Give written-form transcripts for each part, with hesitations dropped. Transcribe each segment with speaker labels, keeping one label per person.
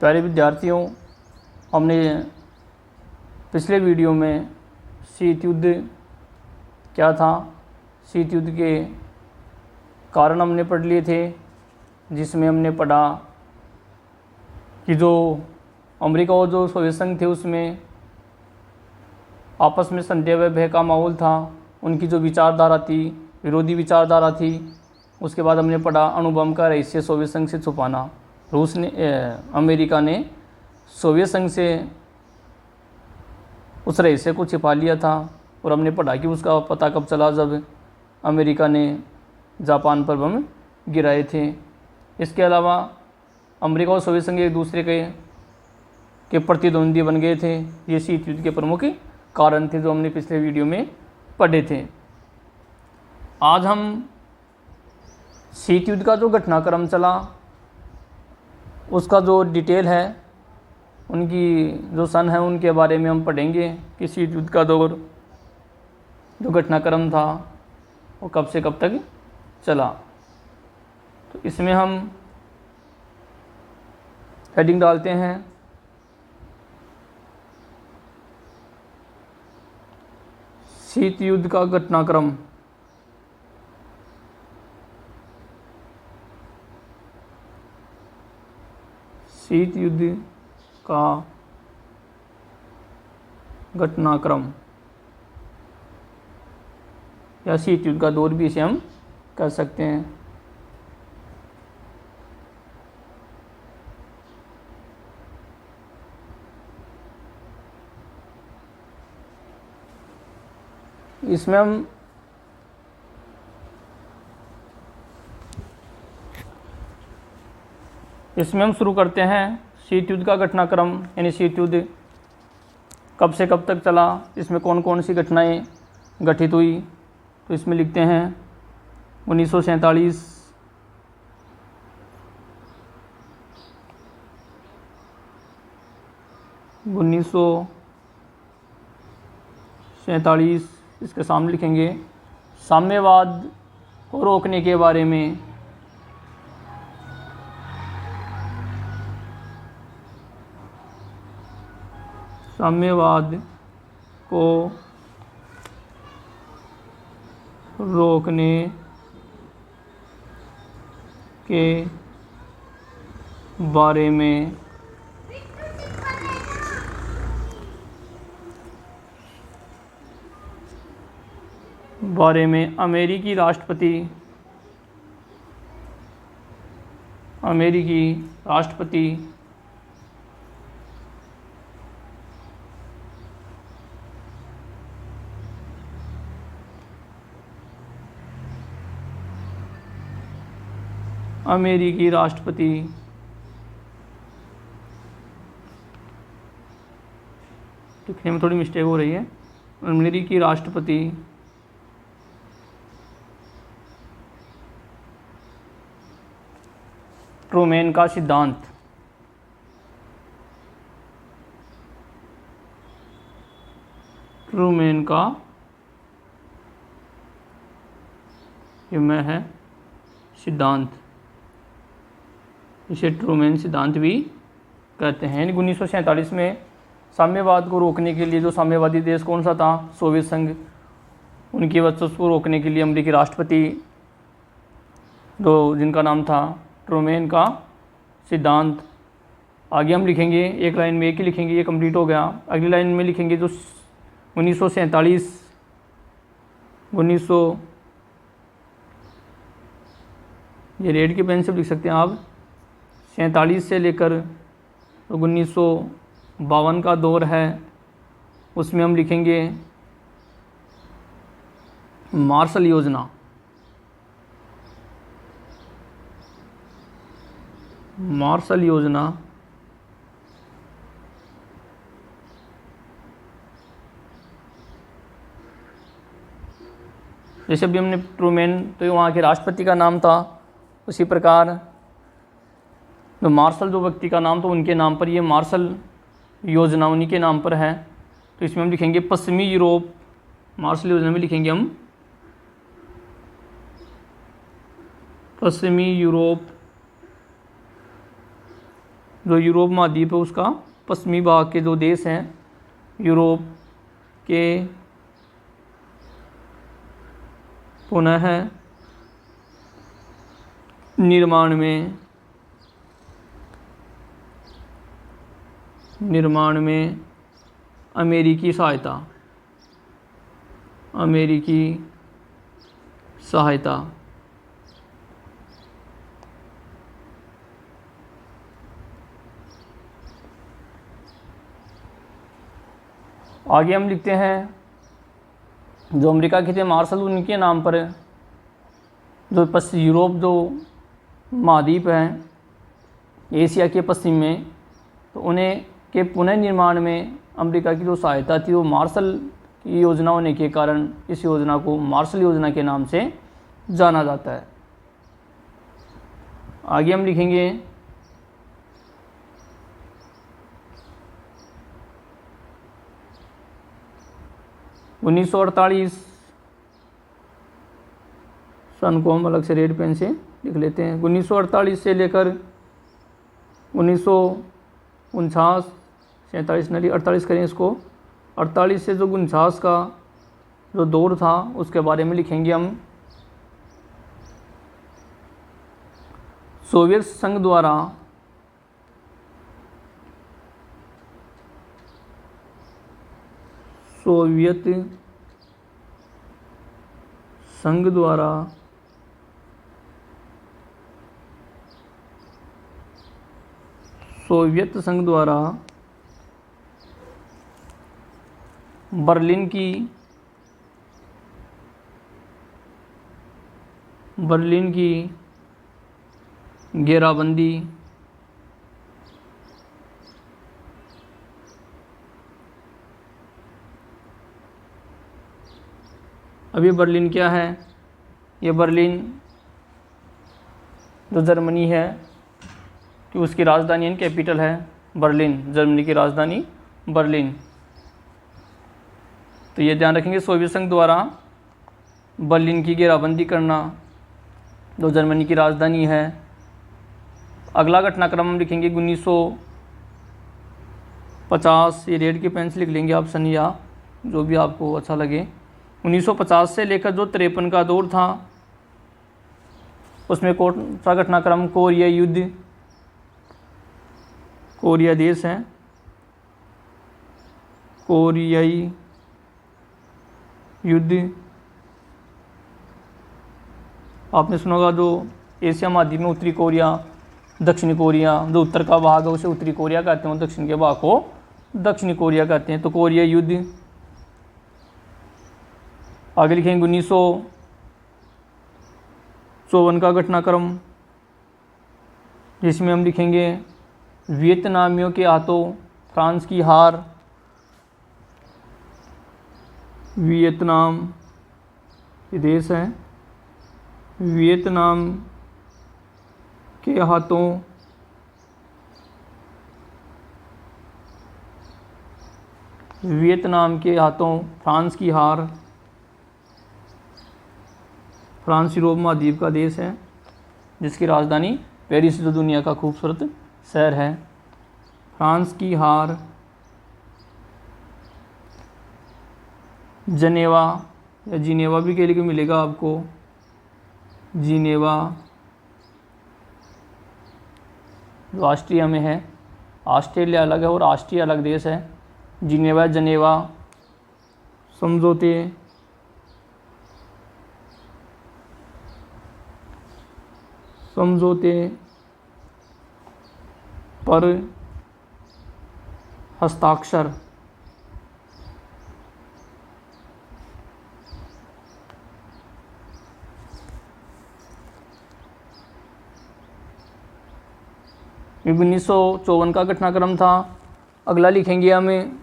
Speaker 1: प्यारे विद्यार्थियों, हमने पिछले वीडियो में शीत युद्ध क्या था, शीत युद्ध के कारण हमने पढ़ लिए थे, जिसमें हमने पढ़ा कि जो अमेरिका और जो सोवियत संघ थे उसमें आपस में संदेह व भय का माहौल था। उनकी जो विचारधारा थी विरोधी विचारधारा थी। उसके बाद हमने पढ़ा अणुबम का रहस्य सोवियत संघ से छुपाना। अमेरिका ने सोवियत संघ से उस रहस्य को छिपा लिया था और हमने पढ़ा कि उसका पता कब चला, जब अमेरिका ने जापान पर बम गिराए थे। इसके अलावा अमेरिका और सोवियत संघ एक दूसरे के प्रतिद्वंदी बन गए थे। ये शीत युद्ध के प्रमुख कारण थे जो हमने पिछले वीडियो में पढ़े थे। आज हम शीत युद्ध का जो घटनाक्रम चला उसका जो डिटेल है, उनकी जो सन है उनके बारे में हम पढ़ेंगे कि शीत युद्ध का दौर जो घटनाक्रम था वो कब से कब तक चला। तो इसमें हम हेडिंग डालते हैं शीत युद्ध का घटनाक्रम। शीत युद्ध का घटनाक्रम या शीत युद्ध का दौर भी इसे हम कर सकते हैं। इसमें हम शुरू करते हैं शीत युद्ध का घटनाक्रम, यानी शीत युद्ध कब से कब तक चला, इसमें कौन कौन सी घटनाएं घटित हुई। तो इसमें लिखते हैं 1947, 1947। इसके सामने लिखेंगे साम्यवाद को रोकने के बारे में। साम्यवाद को रोकने के बारे में अमेरिकी राष्ट्रपति लिखने में थोड़ी मिस्टेक हो रही है। अमेरिकी राष्ट्रपति ट्रूमैन का सिद्धांत। ट्रूमैन का है सिद्धांत, इसे ट्रूमैन सिद्धांत भी कहते हैं। 1947 में साम्यवाद को रोकने के लिए, जो साम्यवादी देश कौन सा था, सोवियत संघ, उनकी वर्चस्व को रोकने के लिए अमेरिकी राष्ट्रपति जिनका नाम था ट्रूमैन का सिद्धांत। आगे हम लिखेंगे, एक लाइन में एक ही लिखेंगे, ये कंप्लीट हो गया। अगली लाइन में लिखेंगे जो 1947 ये रेड की पेन से लिख सकते हैं आप। 47 से लेकर 1952 का दौर है, उसमें हम लिखेंगे मार्शल योजना। मार्शल योजना जैसे भी हमने ट्रूमैन तो वहाँ के राष्ट्रपति का नाम था, उसी प्रकार जो मार्शल जो व्यक्ति का नाम, तो उनके नाम पर ये मार्शल योजना उन्हीं के नाम पर है। तो इसमें हम लिखेंगे पश्चिमी यूरोप। मार्शल योजना में लिखेंगे हम पश्चिमी यूरोप जो यूरोप महाद्वीप है उसका पश्चिमी भाग के जो देश हैं यूरोप के पुनः निर्माण में अमेरिकी सहायता आगे हम लिखते हैं जो अमेरिका के थे मार्शल उनके नाम पर जो पश्चिम यूरोप जो महाद्वीप है एशिया के पश्चिम में, तो उन्हें के पुनर्निर्माण में अमेरिका की जो सहायता थी वो मार्शल की योजना होने के कारण इस योजना को मार्शल योजना के नाम से जाना जाता है। आगे हम लिखेंगे 1948 सन को हम अलग से रेड पेन से लिख लेते हैं। 1948 से लेकर 1949 47 नहीं 48 करें इसको, 48 से जो 49 का जो दौर था उसके बारे में लिखेंगे हम। सोवियत संघ द्वारा बर्लिन की घेराबंदी अभी बर्लिन क्या है? ये बर्लिन जो जर्मनी है कि उसकी राजधानी एंड कैपिटल है बर्लिन, जर्मनी की राजधानी बर्लिन। तो ये ध्यान रखेंगे सोवियत संघ द्वारा बर्लिन की घेराबंदी करना जो जर्मनी की राजधानी है। अगला घटनाक्रम हम लिखेंगे 1950, ये रेड की पेन से लिख लेंगे आप सन या जो भी आपको अच्छा लगे। 1950 से लेकर जो 53 का दौर था उसमें कौन सा घटनाक्रम? कोरिया युद्ध, कोरिया देश है, कोरियाई युद्ध आपने सुना होगा। जो एशिया महाद्वीप में उत्तरी कोरिया, दक्षिणी कोरिया, जो उत्तर का भाग है उसे उत्तरी कोरिया कहते हैं और दक्षिण के भाग को दक्षिणी कोरिया कहते हैं। तो कोरिया युद्ध। आगे लिखेंगे 1954 का घटनाक्रम, जिसमें हम लिखेंगे वियतनामियों के हाथों फ्रांस की हार। वियतनाम ये देश है, वियतनाम के हाथों फ्रांस की हार। फ्रांस यूरोप महाद्वीप का देश है जिसकी राजधानी पेरिस जो दुनिया का खूबसूरत शहर है। फ्रांस की हार। जनेवा या जिनेवा भी कहने को मिलेगा आपको, जिनेवा जो ऑस्ट्रिया में है। ऑस्ट्रेलिया अलग है और ऑस्ट्रिया अलग देश है। जिनेवा जनेवा समझौते पर हस्ताक्षर। ये 1954 का घटनाक्रम था। अगला लिखेंगे हमें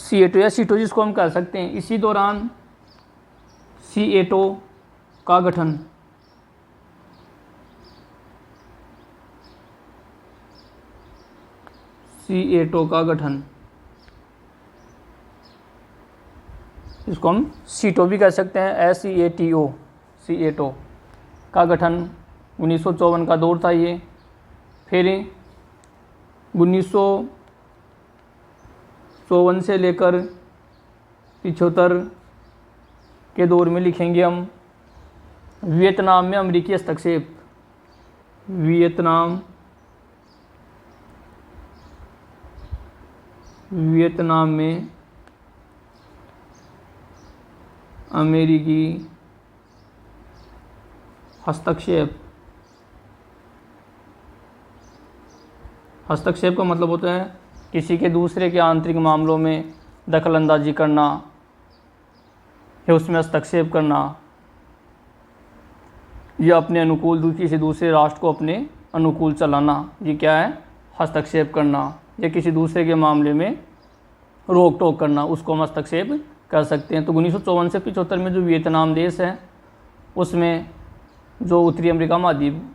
Speaker 1: C8 या सीटो जिसको हम कह सकते हैं। इसी दौरान C8 का गठन। C8 का गठन, इसको हम सीटो भी कह सकते हैं। SEATO, C8 का गठन 1954 का दौर था ये। फिर 1954 से लेकर 75 के दौर में लिखेंगे हम वियतनाम में अमेरिकी हस्तक्षेप। वियतनाम में अमेरिकी हस्तक्षेप। हस्तक्षेप का मतलब होता है किसी के दूसरे के आंतरिक मामलों में दखल अंदाजी करना या उसमें हस्तक्षेप करना, या अपने अनुकूल किसी दूसरे राष्ट्र को अपने अनुकूल चलाना, ये क्या है? हस्तक्षेप करना। या किसी दूसरे के मामले में रोक टोक करना, उसको हम हस्तक्षेप कर सकते हैं। तो 1954 से 75 में जो वियतनाम देश है उसमें जो उत्तरी अमेरिका महाद्वीप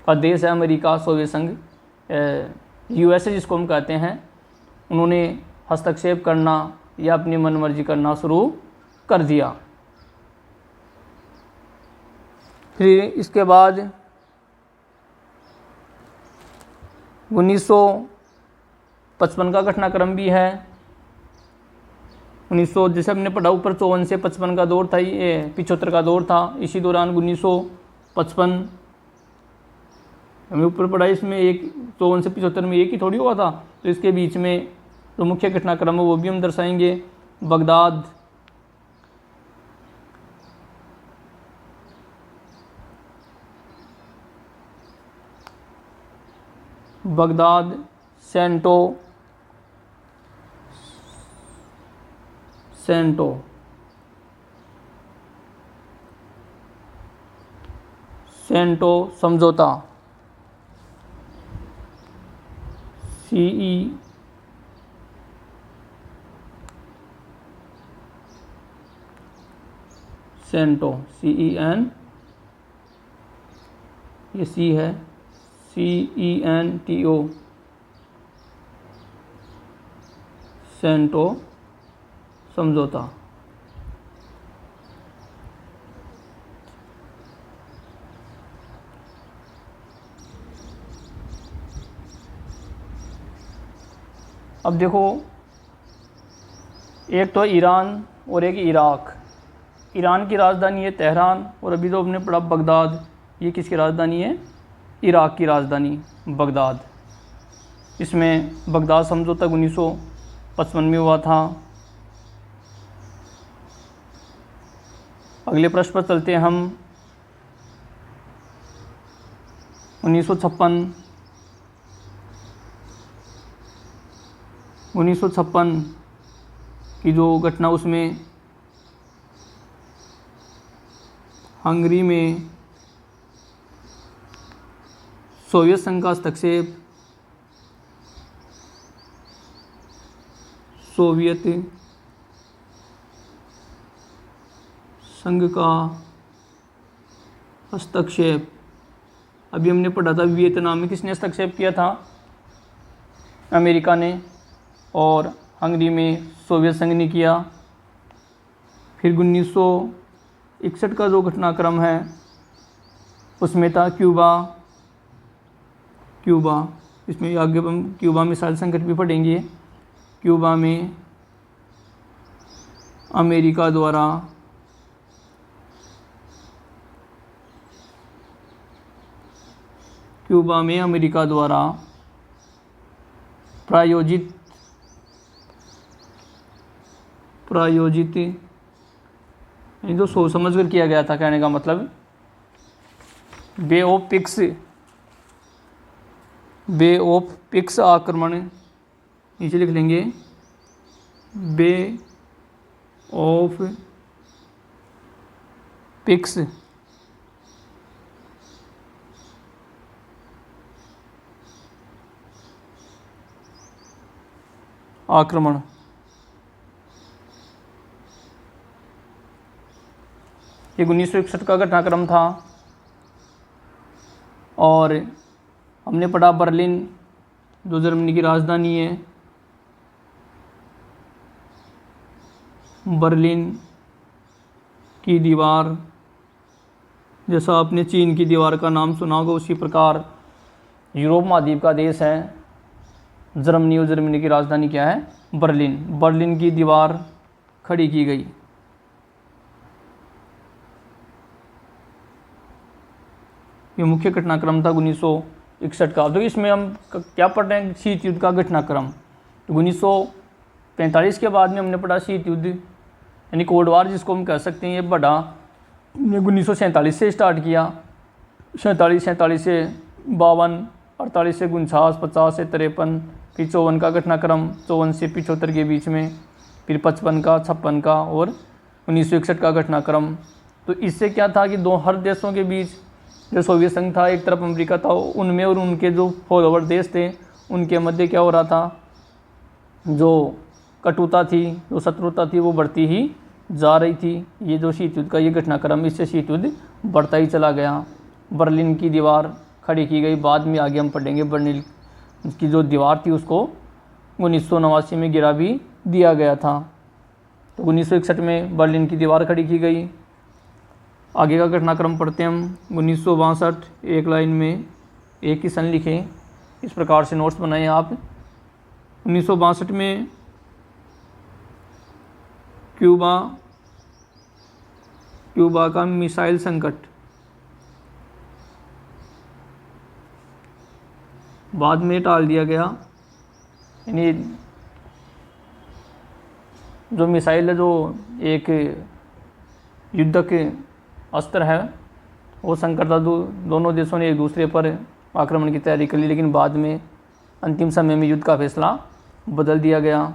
Speaker 1: का देश है अमेरिका, सोवियत संघ, यूएसए जिसको हम कहते हैं, उन्होंने हस्तक्षेप करना या अपनी मनमर्जी करना शुरू कर दिया। फिर इसके बाद 1955 का घटनाक्रम भी है। 1900 जैसे हमने पढ़ा ऊपर 54 से 55 का दौर था, ये 75 का दौर था। इसी दौरान 1955 हमने ऊपर पढ़ा, इसमें एक 54 से 75 में एक ही थोड़ी हुआ था, तो इसके बीच में जो मुख्य घटनाक्रम है वो भी हम दर्शाएंगे। बगदाद, सेंटो समझौता, सेंटो, CEN, ये सी है, CENTO, सेंटो समझौता। अब देखो, एक तो ईरान और एक इराक। ईरान की राजधानी है तेहरान, और अभी तो हमने पढ़ा बगदाद, ये किसकी राजधानी है? इराक की राजधानी बगदाद। इसमें बगदाद समझौता 1955 में हुआ था। अगले प्रश्न पर चलते हैं हम। 1956 की जो घटना, उसमें हंगरी में सोवियत संघ का हस्तक्षेप, सोवियत संघ का हस्तक्षेप। अभी हमने पढ़ा था वियतनाम में किसने हस्तक्षेप किया था? अमेरिका ने, और हंगरी में सोवियत संघ ने किया। फिर 1961 का जो घटनाक्रम है उसमें था क्यूबा। इसमें आगे हम क्यूबा मिसाइल संकट भी पढ़ेंगे। क्यूबा में अमेरिका द्वारा प्रायोजित ये तो सोच समझ कर किया गया था, कहने का मतलब बे ऑफ पिक्स आक्रमण, नीचे लिख लेंगे बे ऑफ पिक्स आक्रमण। ये 1961 का घटनाक्रम था। और हमने पढ़ा बर्लिन, जो जर्मनी की राजधानी है, बर्लिन की दीवार जैसा आपने चीन की दीवार का नाम सुना होगा, उसी प्रकार यूरोप महाद्वीप का देश है जर्मनी, और जर्मनी की राजधानी क्या है? बर्लिन। बर्लिन की दीवार खड़ी की गई। ये मुख्य घटनाक्रम था 1961 का। तो इसमें हम क्या पढ़ रहे हैं? शीत युद्ध का घटनाक्रम। तो 1945 के बाद में हमने पढ़ा शीत युद्ध, यानी कोल्ड वार जिसको हम कह सकते हैं। ये बढ़ा 1947 से स्टार्ट किया, 47 से 52, 48 से 49, 50 से 53, फिर 54 का घटनाक्रम, 54 से 75 के बीच में, फिर 55 का, 56 का और 1961 का घटनाक्रम। तो इससे क्या था कि हर देशों के बीच, जो सोवियत संघ था एक तरफ, अमेरिका था, उनमें और उनके जो फॉलोवर देश थे उनके मध्य क्या हो रहा था? जो कटुता थी, जो शत्रुता थी, वो बढ़ती ही जा रही थी। ये जो शीत युद्ध का ये घटनाक्रम, इससे शीत युद्ध बढ़ता ही चला गया। बर्लिन की दीवार खड़ी की गई। बाद में आगे हम पढ़ेंगे बर्लिन की जो दीवार थी उसको 1989 में गिरा भी दिया गया था। तो 1961 में बर्लिन की दीवार खड़ी की गई। आगे का घटनाक्रम पढ़ते हैं हम। 1962, एक लाइन में एक ही सन लिखें, इस प्रकार से नोट्स बनाएं आप। 1962 में क्यूबा का मिसाइल संकट, बाद में टाल दिया गया। यानी जो मिसाइल है, जो एक युद्धक अस्त्र है, वो संकट था। दोनों देशों ने एक दूसरे पर आक्रमण की तैयारी कर ली, लेकिन बाद में अंतिम समय में युद्ध का फैसला बदल दिया गया।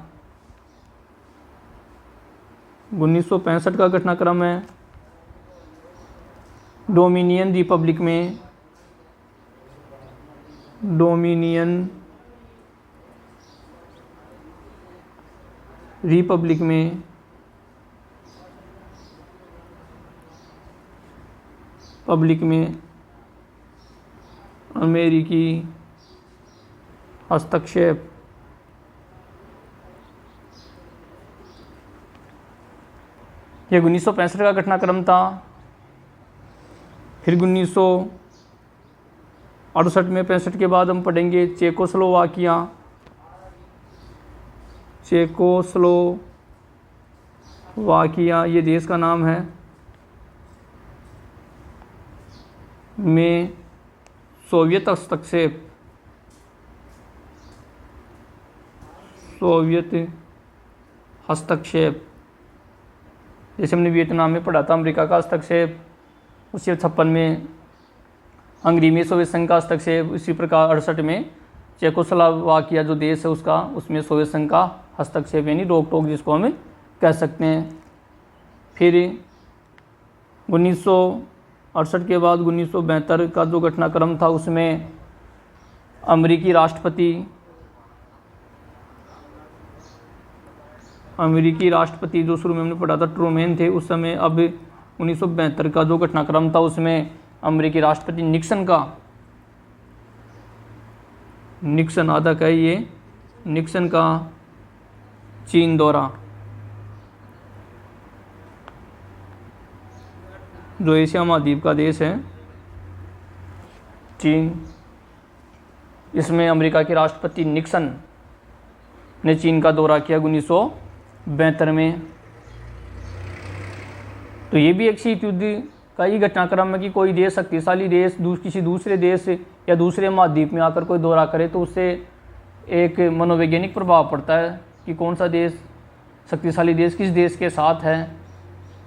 Speaker 1: 1965 का घटनाक्रम है। डोमिनियन रिपब्लिक में अमेरिकी हस्तक्षेप। यह 1965 का घटनाक्रम था। फिर 1968 में, 65 के बाद हम पढ़ेंगे चेकोस्लोवाकिया, ये देश का नाम है, में सोवियत हस्तक्षेप। जैसे हमने वियतनाम में पढ़ा था अमेरिका का हस्तक्षेप, उसी 56 में हंगरी में सोवियत संघ का हस्तक्षेप। इसी प्रकार 68 में चेकोस्लोवाकिया जो देश है उसका, उसमें सोवियत संघ का हस्तक्षेप, यानी रोक टोक जिसको हम कह सकते हैं। फिर 1968 के बाद 1972 का जो घटनाक्रम था उसमें अमेरिकी राष्ट्रपति जो शुरू में हमने पढ़ा था ट्रूमैन थे उस समय। अब 1972 का जो घटनाक्रम था उसमें अमेरिकी राष्ट्रपति निक्सन आधा का ये निक्सन का चीन दौरा, जो एशिया महाद्वीप का देश है चीन, इसमें अमेरिका के राष्ट्रपति निक्सन ने चीन का दौरा किया 1972 में। तो ये भी एक शीत युद्ध का ही घटनाक्रम है कि कोई देश, शक्तिशाली देश, किसी दूसरे देश या दूसरे महाद्वीप में आकर कोई दौरा करे तो उससे एक मनोवैज्ञानिक प्रभाव पड़ता है कि कौन सा देश, शक्तिशाली देश किस देश के साथ है।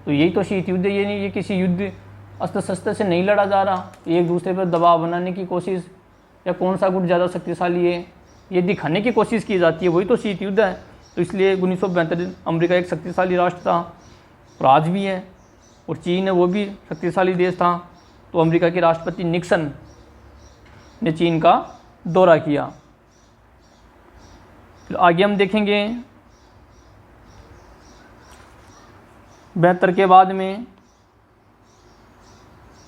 Speaker 1: तो यही तो शीत युद्ध है। ये नहीं, ये किसी युद्ध अस्त्र शस्त्र से नहीं लड़ा जा रहा, एक दूसरे पर दबाव बनाने की कोशिश या कौन सा गुट ज़्यादा शक्तिशाली है ये दिखाने की कोशिश की जाती है, वही तो शीत युद्ध है। तो इसलिए 1972 अमेरिका एक शक्तिशाली राष्ट्र था और आज भी है, और चीन है वो भी शक्तिशाली देश था। तो अमेरिका के राष्ट्रपति निक्सन ने चीन का दौरा किया। फिर आगे हम देखेंगे 72 के बाद में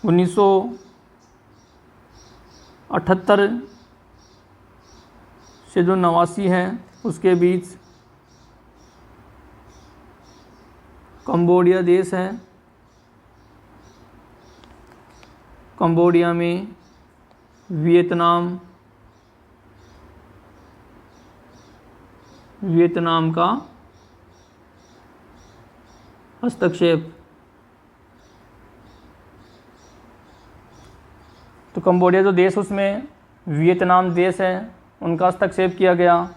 Speaker 1: 1978 से जो 89 है उसके बीच कंबोडिया देश है, कंबोडिया में वियतनाम का हस्तक्षेप। तो कंबोडिया जो देश उसमें वियतनाम देश है उनका हस्तक्षेप किया गया।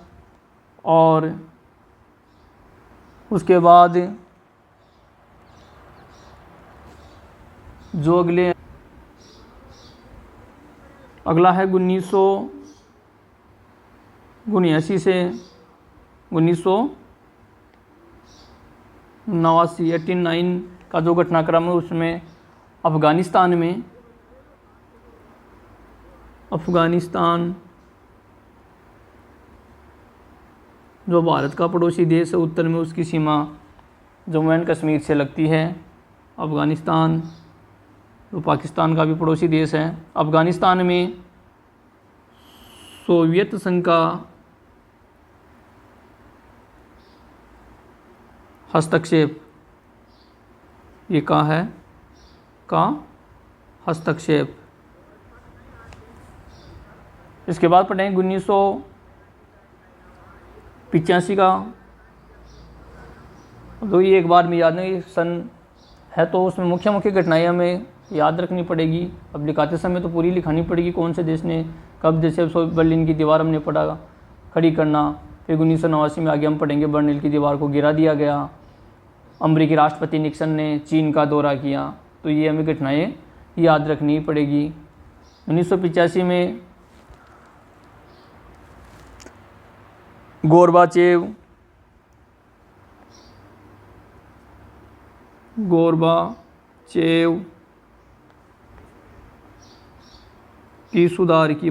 Speaker 1: और उसके बाद जो अगला है 1979 से 1989 89 का जो घटनाक्रम है उसमें अफ़गानिस्तान जो भारत का पड़ोसी देश है, उत्तर में उसकी सीमा जम्मू एंड कश्मीर से लगती है। अफ़गानिस्तान जो पाकिस्तान का भी पड़ोसी देश है। अफ़गानिस्तान में सोवियत संघ का हस्तक्षेप, ये का है का हस्तक्षेप। इसके बाद पढ़ेंगे 1985 का। तो ये एक बार में याद नहीं सन है, तो उसमें मुख्य घटनाएं हमें याद रखनी पड़ेगी। अब लिखाते समय तो पूरी लिखानी पड़ेगी कौन से देश ने कब, जैसे बर्लिन की दीवार हमने पढ़ा खड़ी करना। फिर 1989 में आगे हम पढ़ेंगे बर्लिन की दीवार को गिरा दिया गया। अमेरिकी राष्ट्रपति निक्सन ने चीन का दौरा किया। तो ये हमें घटनाएं याद रखनी पड़ेगी। 1985 में गोरबाचेव की सुधार की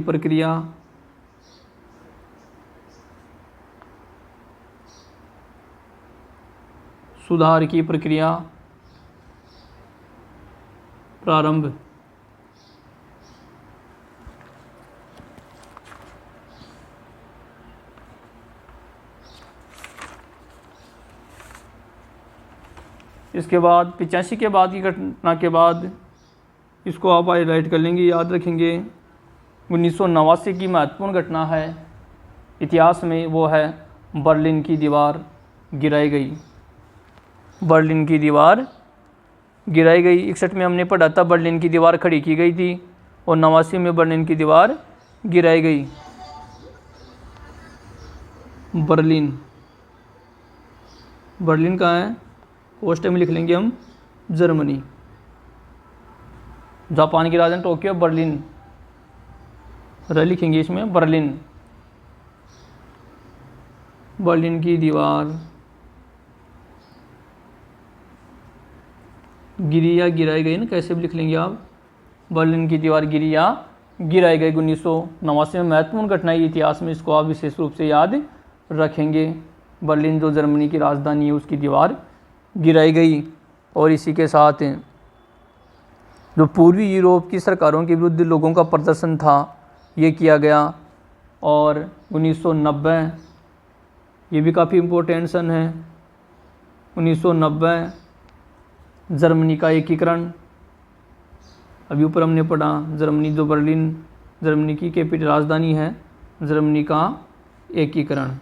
Speaker 1: प्रक्रिया प्रारंभ। इसके बाद 85 के बाद की घटना के बाद इसको आप हाईलाइट कर लेंगे, याद रखेंगे। 1989 की महत्वपूर्ण घटना है इतिहास में, वो है बर्लिन की दीवार गिराई गई। बर्लिन की दीवार गिराई गई। 61 में हमने पढ़ा था बर्लिन की दीवार खड़ी की गई थी और 89 में बर्लिन की दीवार गिराई गई। बर्लिन कहाँ है? पोस्ट में लिख लेंगे हम जर्मनी। जापान की राजधानी टोक्यो, बर्लिन लिखेंगे इसमें बर्लिन की दीवार गिरी या गिराई गई ना, कैसे भी लिख लेंगे आप। बर्लिन की दीवार गिरी या गिराई गई 1989 में। महत्वपूर्ण घटना है इतिहास में, इसको आप विशेष रूप से याद रखेंगे। बर्लिन जो जर्मनी की राजधानी है उसकी दीवार गिराई गई। और इसी के साथ जो पूर्वी यूरोप की सरकारों के विरुद्ध लोगों का प्रदर्शन था ये किया गया। और 1990 ये भी काफ़ी इम्पोर्टेंट सन है। 1990 जर्मनी का एकीकरण। अभी ऊपर हमने पढ़ा जर्मनी जो बर्लिन जर्मनी की कैपिटल राजधानी है, जर्मनी का एकीकरण।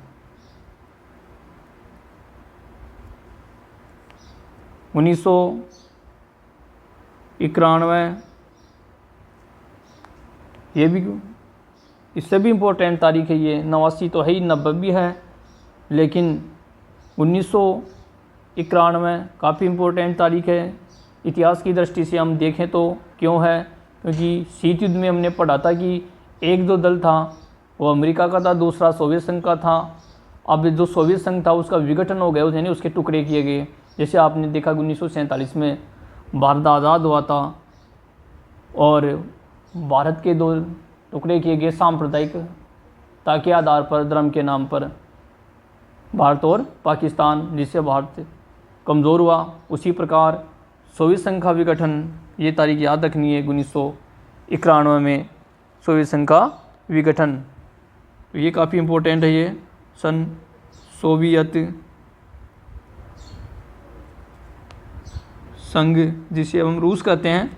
Speaker 1: 1991 ये भी इससे भी इम्पोर्टेंट तारीख है ये। 89 तो है ही, 90 भी है, लेकिन 1991 काफ़ी इम्पोर्टेंट तारीख है इतिहास की दृष्टि से हम देखें तो। क्यों है? क्योंकि शीत युद्ध में हमने पढ़ा था कि एक जो दल था वो अमेरिका का था, दूसरा सोवियत संघ का था। अब जो सोवियत संघ था उसका विघटन हो गया, यानी उसके टुकड़े किए गए। जैसे आपने देखा 1947 में भारत आज़ाद हुआ था और भारत के दो टुकड़े किए गए सांप्रदायिकता के आधार पर, धर्म के नाम पर, भारत और पाकिस्तान, जिससे भारत कमज़ोर हुआ। उसी प्रकार सोवियत संघ का विघटन, ये तारीख याद रखनी है 1991 में सोवियत संघ का विघटन। तो ये काफ़ी इम्पोर्टेंट है ये सन। सोवियत संघ जिसे हम रूस कहते हैं,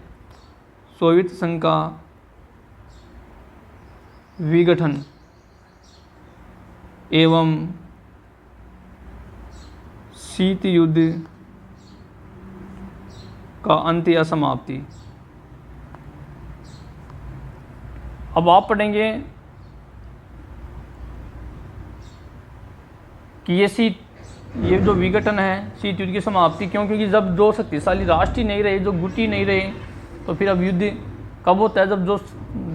Speaker 1: सोवियत संघ का विघटन एवं शीत युद्ध का अंत या समाप्ति। अब आप पढ़ेंगे कि ये जो विघटन है, शीत युद्ध की समाप्ति क्यों? क्योंकि जब दो शक्तिशाली राष्ट्र ही नहीं रहे, जो गुट ही नहीं रहे, तो फिर अब युद्ध कब होता है? जब जो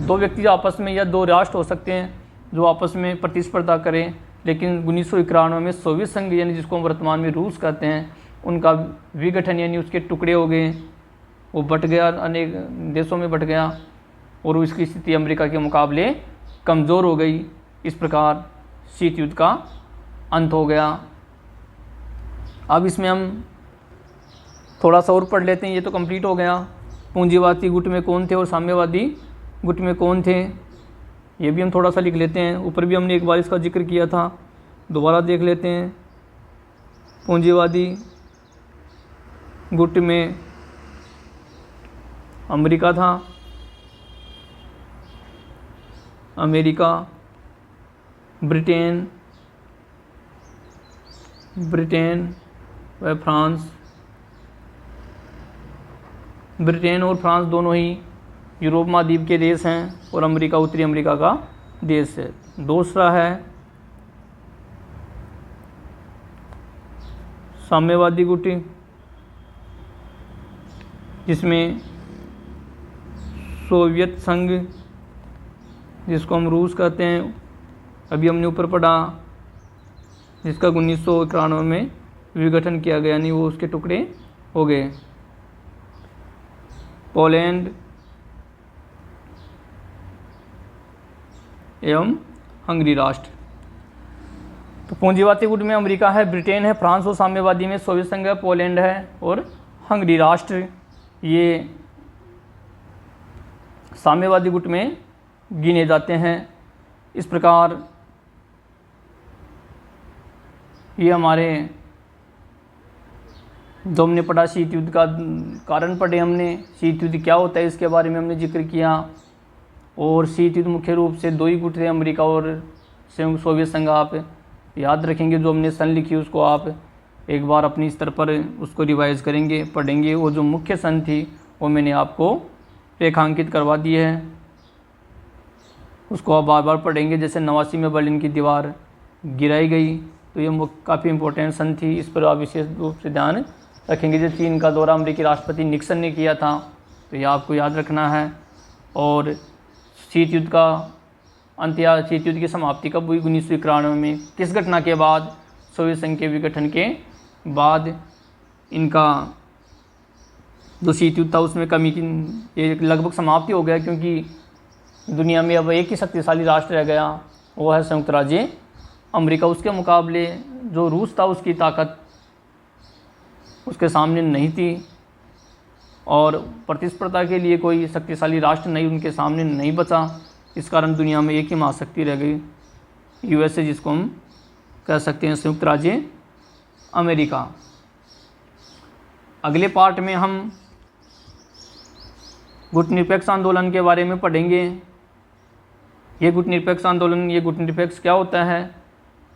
Speaker 1: दो व्यक्ति आपस में या दो राष्ट्र हो सकते हैं जो आपस में प्रतिस्पर्धा करें। लेकिन 1991 में सोवियत संघ यानी जिसको हम वर्तमान में रूस कहते हैं, उनका विघटन यानी उसके टुकड़े हो गए, वो बट गया, अनेक देशों में बट गया और उसकी स्थिति अमेरिका के मुकाबले कमज़ोर हो गई। इस प्रकार शीत युद्ध का अंत हो गया। अब इसमें हम थोड़ा सा और पढ़ लेते हैं, ये तो कंप्लीट हो गया। पूंजीवादी गुट में कौन थे और साम्यवादी गुट में कौन थे, ये भी हम थोड़ा सा लिख लेते हैं। ऊपर भी हमने एक बार इसका जिक्र किया था, दोबारा देख लेते हैं। पूंजीवादी गुट में अमेरिका था, अमेरिका, ब्रिटेन व फ्रांस। ब्रिटेन और फ्रांस दोनों ही यूरोप महाद्वीप के देश हैं और अमेरिका उत्तरी अमेरिका का देश है। दूसरा है साम्यवादी गुट, जिसमें सोवियत संघ, जिसको हम रूस कहते हैं, अभी हमने ऊपर पढ़ा, जिसका 1991 में विघटन किया गया, यानी वो उसके टुकड़े हो गए। पोलैंड एवं हंगरी राष्ट्र। तो पूंजीवादी गुट में अमेरिका है, ब्रिटेन है, फ्रांस और साम्यवादी में सोवियत संघ है, पोलैंड है और हंगरी राष्ट्र, ये साम्यवादी गुट में गिने जाते हैं। इस प्रकार ये हमारे जो हमने पढ़ा शीत युद्ध का कारण पढ़े हमने, शीत युद्ध क्या होता है इसके बारे में हमने जिक्र किया। और शीत युद्ध मुख्य रूप से दो ही गुट थे, अमेरिका और संयुक्त सोवियत संघ। आप याद रखेंगे, जो हमने सन लिखी उसको आप एक बार अपनी स्तर पर उसको रिवाइज करेंगे, पढ़ेंगे। वो जो मुख्य सन थी वो मैंने आपको रेखांकित करवा दी है, उसको आप बार बार पढ़ेंगे। जैसे 89 में बर्लिन की दीवार गिराई गई, तो ये काफ़ी इंपॉर्टेंट सन थी, इस पर आप विशेष रूप से ध्यान रखेंगे। जो चीन का दौरा अमेरिकी राष्ट्रपति निक्सन ने किया था, तो ये आपको याद रखना है। और शीत युद्ध का अंत या शीत युद्ध की समाप्ति कब हुई? 1991 में। किस घटना के बाद? सोवियत संघ के विघटन के बाद इनका जो शीत युद्ध था उसमें कमी की ये लगभग समाप्ति हो गया, क्योंकि दुनिया में अब एक ही शक्तिशाली राष्ट्र रह गया, वो है संयुक्त राज्य अमेरिका। उसके मुकाबले जो रूस था उसकी ताकत उसके सामने नहीं थी और प्रतिस्पर्धा के लिए कोई शक्तिशाली राष्ट्र नहीं उनके सामने नहीं बचा। इस कारण दुनिया में एक ही महाशक्ति रह गई, यूएसए, जिसको हम कह सकते हैं संयुक्त राज्य अमेरिका। अगले पार्ट में हम गुटनिरपेक्ष आंदोलन के बारे में पढ़ेंगे। ये गुटनिरपेक्ष आंदोलन, ये गुटनिरपेक्ष क्या होता है,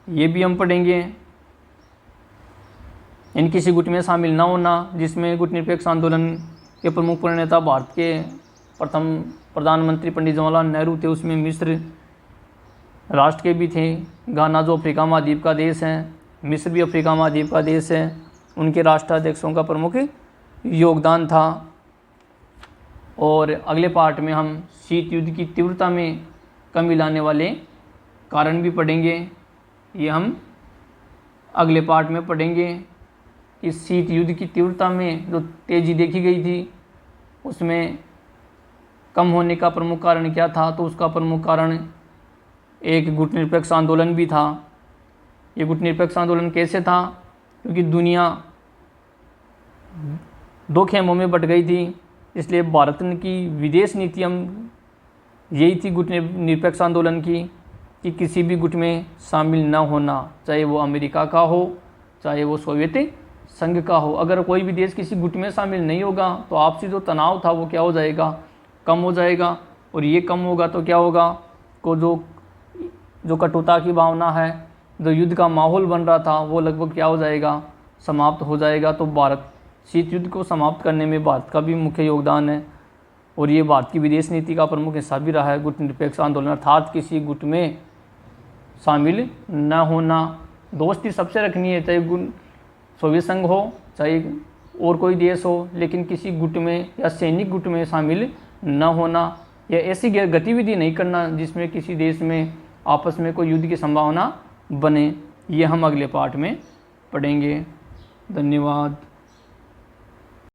Speaker 1: ये भी हम पढ़ेंगे। इन किसी गुट में शामिल ना होना, जिसमें गुटनिरपेक्ष आंदोलन के प्रमुख प्रणेता भारत के प्रथम प्रधानमंत्री पंडित जवाहरलाल नेहरू थे, उसमें मिस्र राष्ट्र के भी थे। घाना जो अफ्रीका महाद्वीप का देश है, मिस्र भी अफ्रीका महाद्वीप का देश है, उनके राष्ट्राध्यक्षों का प्रमुख योगदान था। और अगले पार्ट में हम शीत युद्ध की तीव्रता में कमी लाने वाले कारण भी पढ़ेंगे। ये हम अगले पार्ट में पढ़ेंगे कि शीत युद्ध की तीव्रता में जो तेज़ी देखी गई थी उसमें कम होने का प्रमुख कारण क्या था। तो उसका प्रमुख कारण एक गुटनिरपेक्ष आंदोलन भी था। ये गुटनिरपेक्ष आंदोलन कैसे था? क्योंकि दुनिया दो खेमों में बट गई थी, इसलिए भारत की विदेश नीति हम यही थी गुटनिरपेक्ष आंदोलन की कि किसी भी गुट में शामिल न होना, चाहे वो अमेरिका का हो, चाहे वो सोवियत संघ का हो। अगर कोई भी देश किसी गुट में शामिल नहीं होगा तो आपसी जो तनाव था वो क्या हो जाएगा, कम हो जाएगा, और ये कम होगा तो क्या होगा, को जो कटुता की भावना है, जो युद्ध का माहौल बन रहा था, वो लगभग क्या हो जाएगा, समाप्त हो जाएगा। तो भारत शीत युद्ध को समाप्त करने में भारत का भी मुख्य योगदान है, और ये भारत की विदेश नीति का प्रमुख हिस्सा भी रहा है गुट निरपेक्ष आंदोलन, अर्थात किसी गुट में शामिल न होना। दोस्ती सबसे रखनी है, चाहे सोवियत संघ हो चाहे और कोई देश हो, लेकिन किसी गुट में या सैनिक गुट में शामिल न होना, या ऐसी गतिविधि नहीं करना जिसमें किसी देश में आपस में कोई युद्ध की संभावना बने। ये हम अगले पार्ट में पढ़ेंगे। धन्यवाद।